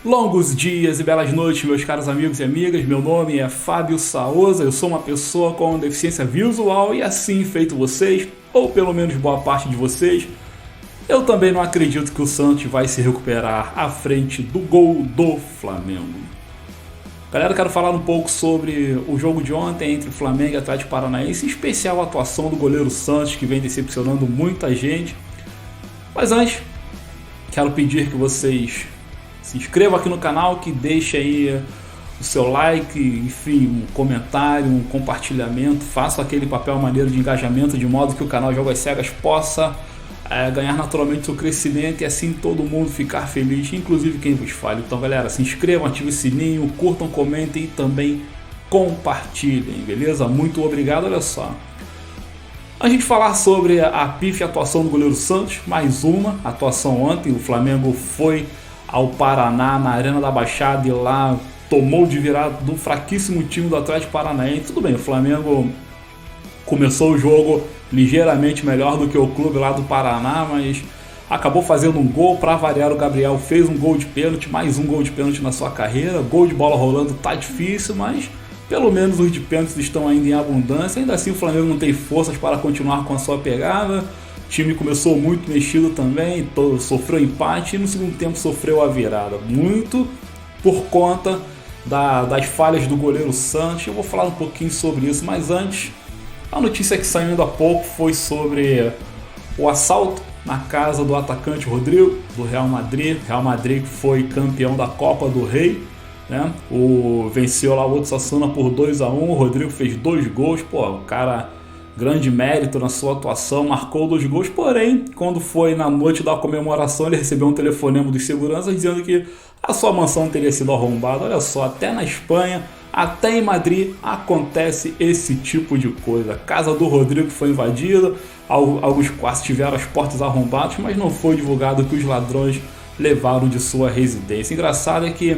Longos dias e belas noites, meus caros amigos e amigas. Meu nome é Fábio Saoza, eu sou uma pessoa com deficiência visual e assim feito vocês, ou pelo menos boa parte de vocês, eu também não acredito que o Santos vai se recuperar à frente do gol do Flamengo. Galera, eu quero falar um pouco sobre o jogo de ontem entre Flamengo e Atlético Paranaense, em especial a atuação do goleiro Santos, que vem decepcionando muita gente. Mas antes, quero pedir que vocês se inscrevam aqui no canal, que deixe aí o seu like, enfim, um comentário, um compartilhamento, faça aquele papel maneiro de engajamento, de modo que o canal Jogo às Cegas possa ganhar naturalmente seu crescimento e assim todo mundo ficar feliz, inclusive quem vos fala. Então galera, se inscrevam, ativem o sininho, curtam, comentem e também compartilhem, beleza? Muito obrigado. Olha só, a gente falar sobre a pífia atuação do goleiro Santos, mais uma atuação ontem. O Flamengo foi ao Paraná, na Arena da Baixada, e lá tomou de virada do fraquíssimo time do Atlético Paranaense. Tudo bem, o Flamengo começou o jogo ligeiramente melhor do que o clube lá do Paraná, mas acabou fazendo um gol. Para variar, o Gabriel fez um gol de pênalti, mais um gol de pênalti na sua carreira. Gol de bola rolando tá difícil, mas pelo menos os de pênaltis estão ainda em abundância. Ainda assim o Flamengo não tem forças para continuar com a sua pegada. O time começou muito mexido também, sofreu empate e no segundo tempo sofreu a virada. Muito por conta das falhas do goleiro Santos. Eu vou falar um pouquinho sobre isso, mas antes, a notícia que saiu há pouco foi sobre o assalto na casa do atacante Rodrigo, do Real Madrid. Real Madrid que foi campeão da Copa do Rei, né? Venceu lá o Osasuna por 2-1. O Rodrigo fez 2 gols. Pô, o cara, grande mérito na sua atuação, marcou 2 gols. Porém, quando foi na noite da comemoração, ele recebeu um telefonema dos seguranças dizendo que a sua mansão teria sido arrombada. Olha só, até na Espanha, até em Madrid acontece esse tipo de coisa. A casa do Rodrigo foi invadida, alguns quartos tiveram as portas arrombadas, mas não foi divulgado que os ladrões levaram de sua residência. Engraçado é que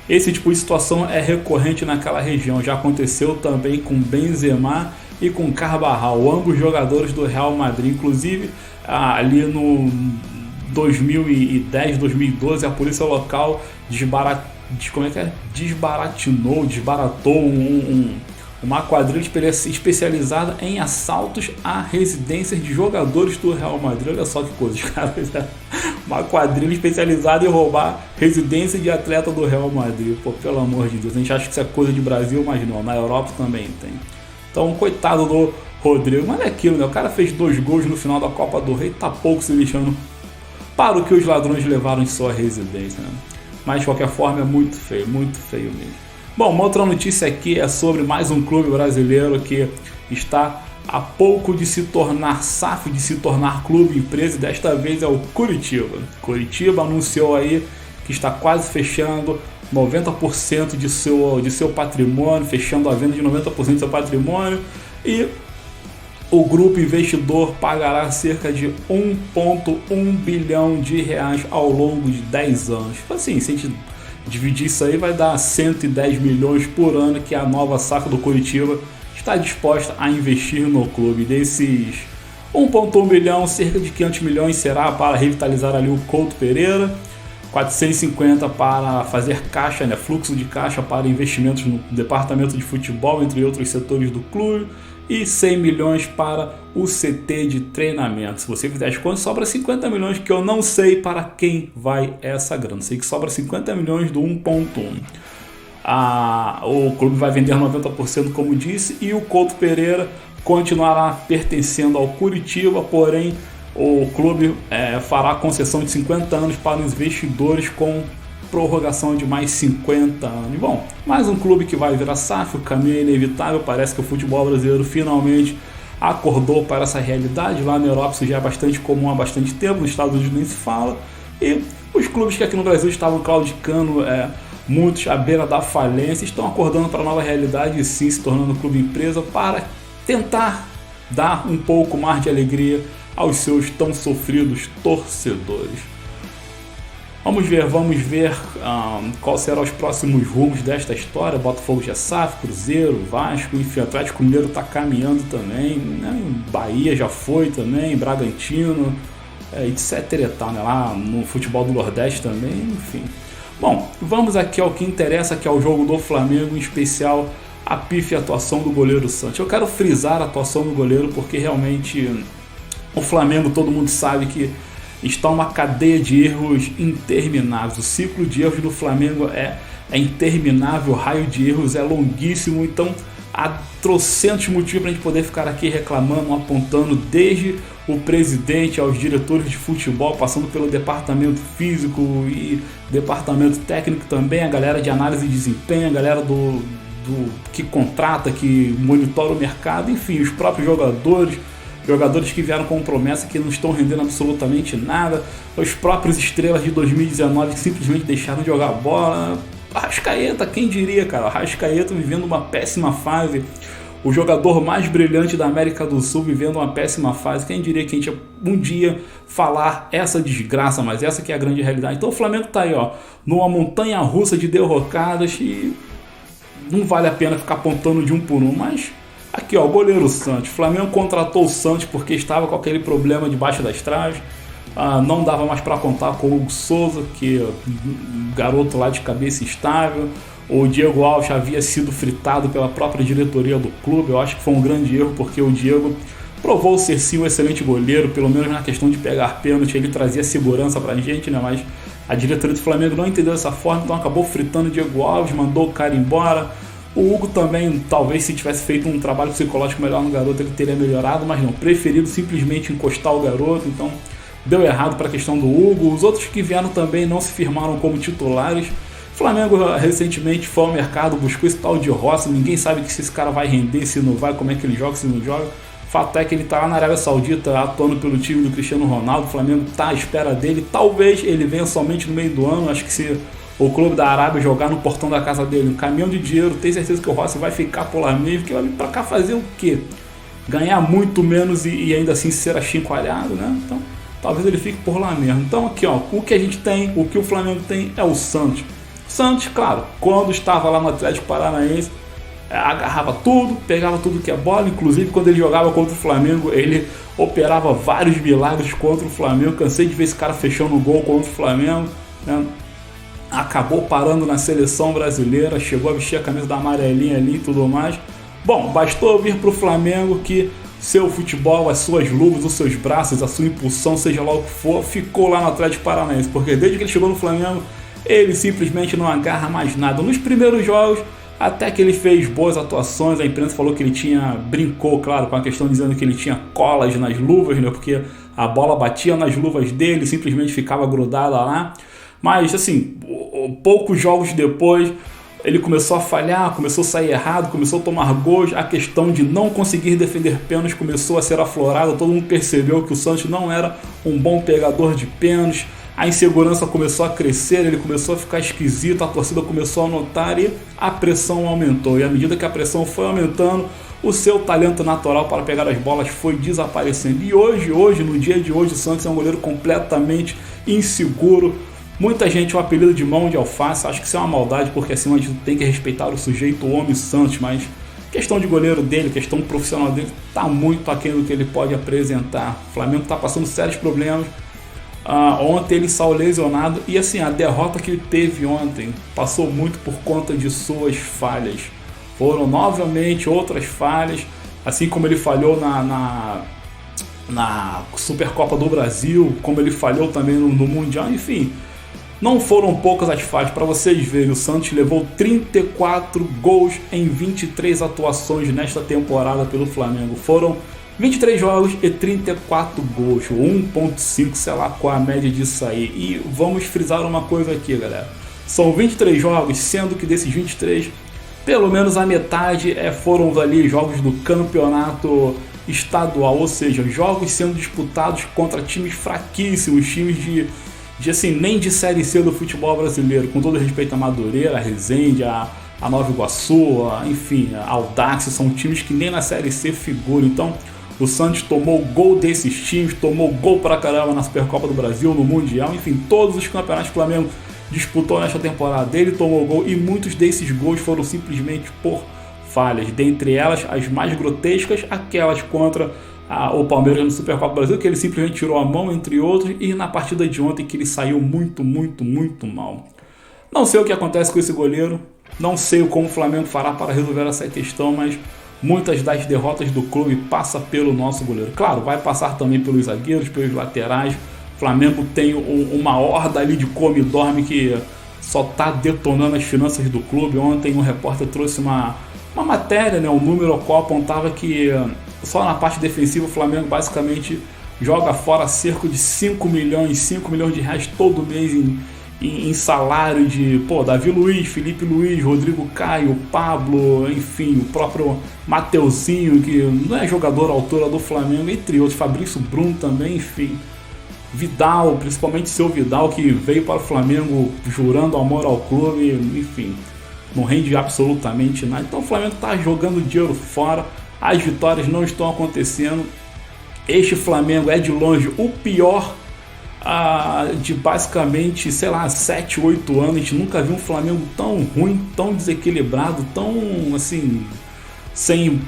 esse tipo de situação é recorrente naquela região. Já aconteceu também com Benzema e com Carvajal, ambos jogadores do Real Madrid. Inclusive, ali no 2010, 2012, a polícia local desbaratou uma quadrilha especializada em assaltos a residências de jogadores do Real Madrid. Olha só que coisa, os caras, uma quadrilha especializada em roubar residência de atleta do Real Madrid. Pô, pelo amor de Deus, a gente acha que isso é coisa de Brasil, mas não, na Europa também tem. Então, coitado do Rodrigo, mas é aquilo, né? O cara fez 2 gols no final da Copa do Rei, tá pouco se lixando para o que os ladrões levaram em sua residência, né? Mas de qualquer forma é muito feio mesmo. Bom, uma outra notícia aqui é sobre mais um clube brasileiro que está a pouco de se tornar SAF, de se tornar clube empresa, e desta vez é o Curitiba. Curitiba anunciou aí que está quase fechando 90% de seu patrimônio, fechando a venda de 90% do seu patrimônio, e o grupo investidor pagará cerca de 1,1 bilhão de reais ao longo de 10 anos. Assim, se a gente dividir isso aí, vai dar 110 milhões por ano que a nova SAF do Curitiba está disposta a investir no clube. Desses 1,1 bilhão, cerca de 500 milhões será para revitalizar ali o Couto Pereira, 450 para fazer caixa, né, fluxo de caixa para investimentos no departamento de futebol, entre outros setores do clube, e 100 milhões para o CT de treinamento. Se você fizer as contas, sobra 50 milhões, que eu não sei para quem vai essa grana. Sei que sobra 50 milhões do 1,1. O clube vai vender 90%, como disse, e o Couto Pereira continuará pertencendo ao Curitiba, porém o clube fará concessão de 50 anos para os investidores com prorrogação de mais 50 anos. Bom, mais um clube que vai virar SAF, o caminho é inevitável. Parece que o futebol brasileiro finalmente acordou para essa realidade. Lá na Europa isso já é bastante comum há bastante tempo, nos Estados Unidos nem se fala. E os clubes que aqui no Brasil estavam claudicando, muitos à beira da falência, estão acordando para a nova realidade e sim se tornando clube empresa para tentar dar um pouco mais de alegria aos seus tão sofridos torcedores. Vamos ver quais serão os próximos rumos desta história. Botafogo já SAF, Cruzeiro, Vasco, enfim, Atlético Mineiro está caminhando também, né? Bahia já foi também, Bragantino, etc e tal, né? Lá no futebol do Nordeste também, enfim. Bom, vamos aqui ao que interessa, que é o jogo do Flamengo, em especial a pífia atuação do goleiro Santos. Eu quero frisar a atuação do goleiro porque realmente o Flamengo, todo mundo sabe que está uma cadeia de erros intermináveis. O ciclo de erros do Flamengo é interminável, o raio de erros é longuíssimo, então há trocentos motivos para a gente poder ficar aqui reclamando, apontando, desde o presidente aos diretores de futebol, passando pelo departamento físico e departamento técnico também, a galera de análise de desempenho, a galera do que contrata, que monitora o mercado, enfim, os próprios jogadores que vieram com promessa que não estão rendendo absolutamente nada, os próprios estrelas de 2019 que simplesmente deixaram de jogar bola. Arrascaeta, quem diria, cara? Arrascaeta vivendo uma péssima fase, o jogador mais brilhante da América do Sul vivendo uma péssima fase. Quem diria que a gente ia um dia falar essa desgraça, mas essa que é a grande realidade. Então o Flamengo tá aí, ó, numa montanha russa de derrocadas e não vale a pena ficar apontando de um por um, mas aqui, ó, o goleiro Santos. O Flamengo contratou o Santos porque estava com aquele problema debaixo das traves. Não dava mais para contar com o Hugo Souza, que garoto lá de cabeça instável. O Diego Alves havia sido fritado pela própria diretoria do clube. Eu acho que foi um grande erro, porque o Diego provou ser sim um excelente goleiro, pelo menos na questão de pegar pênalti, ele trazia segurança pra gente, né? Mas a diretoria do Flamengo não entendeu dessa forma, então acabou fritando o Diego Alves, mandou o cara embora. O Hugo também, talvez se tivesse feito um trabalho psicológico melhor no garoto, ele teria melhorado, mas não, preferido simplesmente encostar o garoto, então deu errado para a questão do Hugo. Os outros que vieram também não se firmaram como titulares. O Flamengo recentemente foi ao mercado, buscou esse tal de Rossi, ninguém sabe se esse cara vai render, se não vai, como é que ele joga, se não joga. O fato é que ele está lá na Arábia Saudita atuando pelo time do Cristiano Ronaldo. O Flamengo está à espera dele, talvez ele venha somente no meio do ano. Acho que se o clube da Arábia jogar no portão da casa dele um caminhão de dinheiro, tenho certeza que o Rossi vai ficar por lá mesmo, que vai vir para cá fazer o quê? Ganhar muito menos e ainda assim ser achincoalhado, né? Então talvez ele fique por lá mesmo. Então aqui, ó, o que a gente tem, o que o Flamengo tem é o Santos. Santos, claro, quando estava lá no Atlético Paranaense, agarrava tudo, pegava tudo que é bola, inclusive quando ele jogava contra o Flamengo, ele operava vários milagres contra o Flamengo. Cansei de ver esse cara fechando o gol contra o Flamengo, né? Acabou parando na seleção brasileira, chegou a vestir a camisa da amarelinha ali e tudo mais. Bom, bastou vir para o Flamengo que seu futebol, as suas luvas, os seus braços, a sua impulsão, seja lá o que for, ficou lá no Atlético Paranaense, porque desde que ele chegou no Flamengo, ele simplesmente não agarra mais nada. Nos primeiros jogos, até que ele fez boas atuações, a imprensa falou que ele brincou, claro, com a questão dizendo que ele tinha colas nas luvas, né, porque a bola batia nas luvas dele, simplesmente ficava grudada lá. Mas, assim, poucos jogos depois, ele começou a falhar, começou a sair errado, começou a tomar gols. A questão de não conseguir defender pênaltis começou a ser aflorada. Todo mundo percebeu que o Santos não era um bom pegador de pênaltis. A insegurança começou a crescer, ele começou a ficar esquisito, a torcida começou a notar e a pressão aumentou. E à medida que a pressão foi aumentando, o seu talento natural para pegar as bolas foi desaparecendo. E hoje, no dia de hoje, o Santos é um goleiro completamente inseguro. Muita gente o apelido de mão de alface, acho que isso é uma maldade, porque assim a gente tem que respeitar o sujeito, o homem Santos, mas questão de goleiro dele, questão profissional dele, está muito aquém do que ele pode apresentar. O Flamengo está passando sérios problemas. Ontem ele saiu lesionado e assim, a derrota que ele teve ontem passou muito por conta de suas falhas. Foram novamente outras falhas, assim como ele falhou na Supercopa do Brasil, como ele falhou também no Mundial, enfim. Não foram poucas as falhas. Para vocês verem, o Santos levou 34 gols em 23 atuações nesta temporada pelo Flamengo. Foram 23 jogos e 34 gols, 1.5, sei lá qual a média disso aí. E vamos frisar uma coisa aqui, galera. São 23 jogos, sendo que desses 23, pelo menos a metade foram ali jogos do campeonato estadual, ou seja, jogos sendo disputados contra times fraquíssimos, times de assim, nem de Série C do futebol brasileiro, com todo respeito a Madureira, a Resende, a Nova Iguaçu, enfim, a Audax, são times que nem na Série C figuram. Então o Santos tomou gol desses times, tomou gol pra caramba na Supercopa do Brasil, no Mundial, enfim, todos os campeonatos que o Flamengo disputou nesta temporada, ele tomou gol e muitos desses gols foram simplesmente por falhas, dentre elas as mais grotescas, aquelas contra o Palmeiras no Supercopa do Brasil, que ele simplesmente tirou a mão, entre outros, e na partida de ontem que ele saiu muito mal. Não sei o que acontece com esse goleiro, não sei como o Flamengo fará para resolver essa questão, mas muitas das derrotas do clube passam pelo nosso goleiro. Claro, vai passar também pelos zagueiros, pelos laterais. O Flamengo tem uma horda ali de come e dorme que só está detonando as finanças do clube. Ontem um repórter trouxe uma matéria, né, um número ao qual apontava que só na parte defensiva o Flamengo basicamente joga fora cerca de 5 milhões de reais todo mês em salário de Davi Luiz, Felipe Luiz, Rodrigo Caio, Pablo, enfim, o próprio Mateuzinho, que não é jogador à altura do Flamengo, entre outros, Fabrício Bruno também, enfim. Vidal, principalmente seu Vidal, que veio para o Flamengo jurando amor ao clube, enfim, não rende absolutamente nada. Então o Flamengo está jogando dinheiro fora, as vitórias não estão acontecendo. Este Flamengo é de longe o pior de basicamente, 7, 8 anos. A gente nunca viu um Flamengo tão ruim, tão desequilibrado, tão assim, sem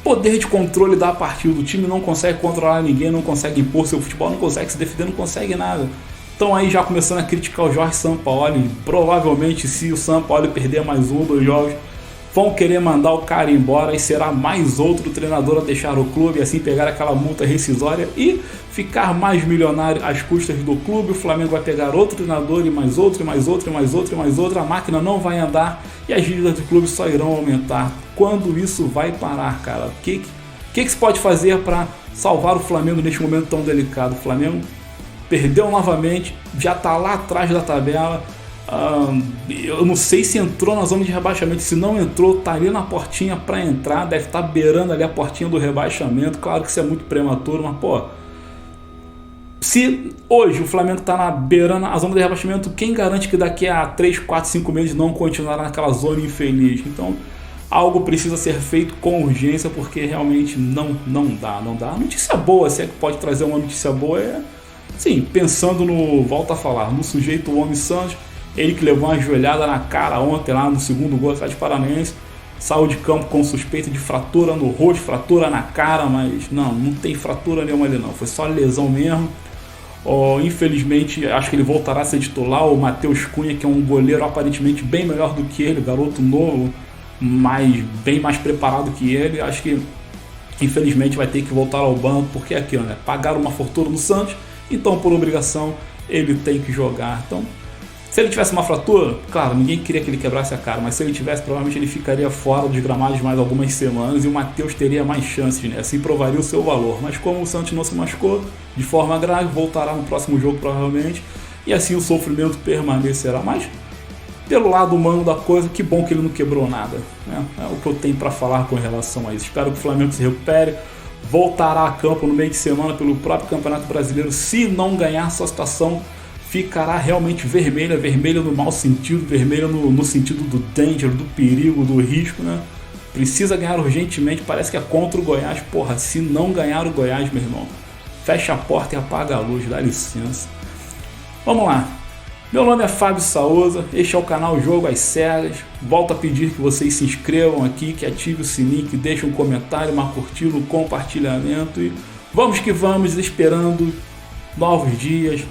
poder de controle da partida. O time não consegue controlar ninguém, não consegue impor seu futebol, não consegue se defender, não consegue nada. Então aí já começando a criticar o Jorge Sampaoli. Provavelmente, se o Sampaoli perder mais 1 ou 2 jogos, vão querer mandar o cara embora e será mais outro treinador a deixar o clube e assim pegar aquela multa rescisória e ficar mais milionário às custas do clube. O Flamengo vai pegar outro treinador e mais outro, e mais outro, e mais outro, e mais outro. A máquina não vai andar e as dívidas do clube só irão aumentar. Quando isso vai parar, cara? O que se pode fazer para salvar o Flamengo neste momento tão delicado? O Flamengo perdeu novamente, já está lá atrás da tabela. Eu não sei se entrou na zona de rebaixamento. Se não entrou, tá ali na portinha para entrar. Deve estar beirando ali a portinha do rebaixamento. Claro que isso é muito prematuro, mas se hoje o Flamengo tá beirando a zona de rebaixamento, quem garante que daqui a 3, 4, 5 meses não continuará naquela zona infeliz? Então algo precisa ser feito com urgência, porque realmente não dá. A notícia boa, se é que pode trazer uma notícia boa, sim, pensando volta a falar, no sujeito, o homem Santos. Ele que levou uma joelhada na cara ontem lá no segundo gol do Atlético Paranaense, saiu de campo com suspeita de fratura no rosto, fratura na cara, mas não tem fratura nenhuma ali não, foi só lesão mesmo. Infelizmente, acho que ele voltará a ser titular. O Matheus Cunha, que é um goleiro aparentemente bem melhor do que ele, garoto novo, mas bem mais preparado que ele, acho que infelizmente vai ter que voltar ao banco, porque é aquilo, né? Pagaram uma fortuna no Santos, então por obrigação ele tem que jogar. Então, se ele tivesse uma fratura, claro, ninguém queria que ele quebrasse a cara, mas se ele tivesse, provavelmente ele ficaria fora dos gramados mais algumas semanas e o Matheus teria mais chances, né? Assim provaria o seu valor. Mas como o Santos não se machucou de forma grave, voltará no próximo jogo provavelmente, e assim o sofrimento permanecerá. Mas pelo lado humano da coisa, que bom que ele não quebrou nada, né? É o que eu tenho para falar com relação a isso. Espero que o Flamengo se recupere, voltará a campo no meio de semana pelo próprio Campeonato Brasileiro. Se não ganhar, sua situação ficará realmente vermelha no mau sentido, vermelha no sentido do danger, do perigo, do risco, né? Precisa ganhar urgentemente, parece que é contra o Goiás. Se não ganhar o Goiás, meu irmão, fecha a porta e apaga a luz, dá licença. Vamos lá. Meu nome é Fábio Saoza, este é o canal Jogo às Cegas. Volto a pedir que vocês se inscrevam aqui, que ative o sininho, que deixem um comentário, uma curtida, um compartilhamento. E vamos que vamos, esperando novos dias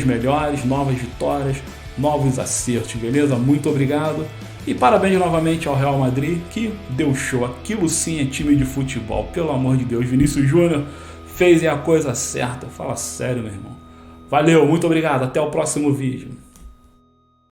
melhores, novas vitórias, novos acertos, beleza? Muito obrigado e parabéns novamente ao Real Madrid, que deu show. Aquilo sim é time de futebol, pelo amor de Deus. Vinícius Júnior fez a coisa certa, fala sério, meu irmão. Valeu, muito obrigado, até o próximo vídeo.